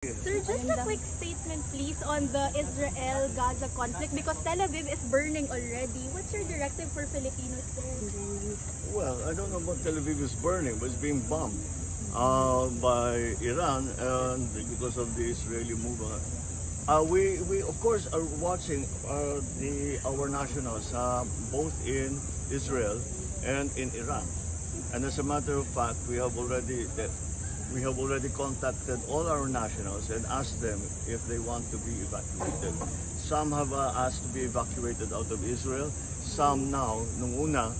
Sir, just a quick statement please on the Israel-Gaza conflict because Tel Aviv is burning already. What's your directive for Filipinos there? Well, I don't know about Tel Aviv is burning, but it's being bombed by Iran and because of the Israeli movement. We of course are watching our nationals both in Israel and in Iran. And as a matter of fact, we have already contacted all our nationals and asked them if they want to be evacuated. Some have asked to be evacuated out of Israel. Some now, nung una,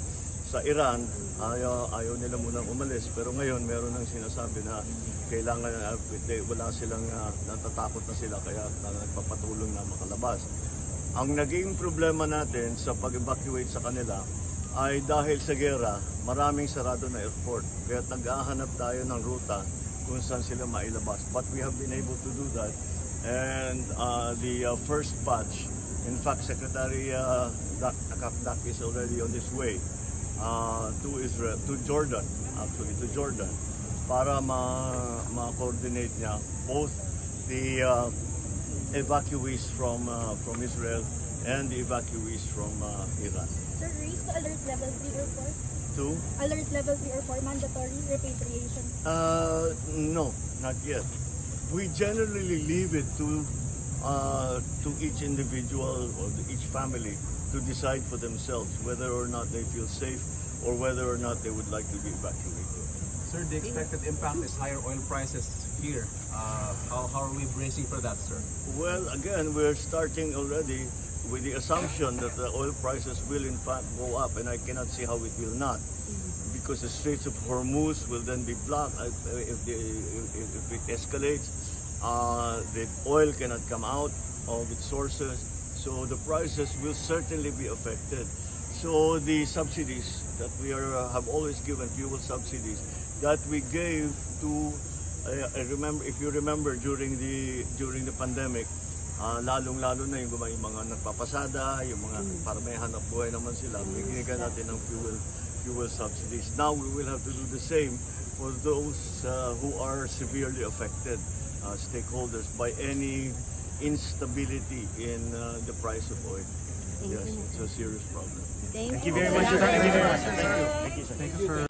sa Iran, ayaw nila munang umalis. Pero ngayon, meron nang sinasabi na kailangan, wala silang, natatakot na sila kaya nagpapatulong na makalabas. Ang naging problema natin sa pag-evacuate sa kanila ay dahil sa gera, maraming sarado na airport. Kaya nag-ahanap tayo ng ruta kung saan sila mailabas. But we have been able to do that. And the first batch, in fact, Secretary Dak is already on his way to Israel, to Jordan, para ma-coordinate niya both the evacuees from Israel and the evacuees from Iran. Sir, raise to alert level 3 or 4? To? Alert level 3 or 4, mandatory repatriation? No, not yet. We generally leave it to each individual or to each family to decide for themselves whether or not they feel safe or whether or not they would like to be evacuated. Sir, the expected impact is higher oil prices here. How are we bracing for that, sir? Well, again, we're starting already with the assumption that the oil prices will in fact go up, and I cannot see how it will not, because the Straits of Hormuz will then be blocked if it escalates. The oil cannot come out of its sources, so the prices will certainly be affected. So the subsidies that we have always given, fuel subsidies that we gave to, if you remember during the pandemic, lalong-lalo na yung mga nagpapasada, yung mga para may hanap buhay naman sila, binigyan natin ng fuel subsidies. Now we will have to do the same for those who are severely affected, stakeholders, by any instability in the price of oil. Yes, it's a serious problem. Thank you very much. Thank you very much. Thank you, sir. Thank you, sir.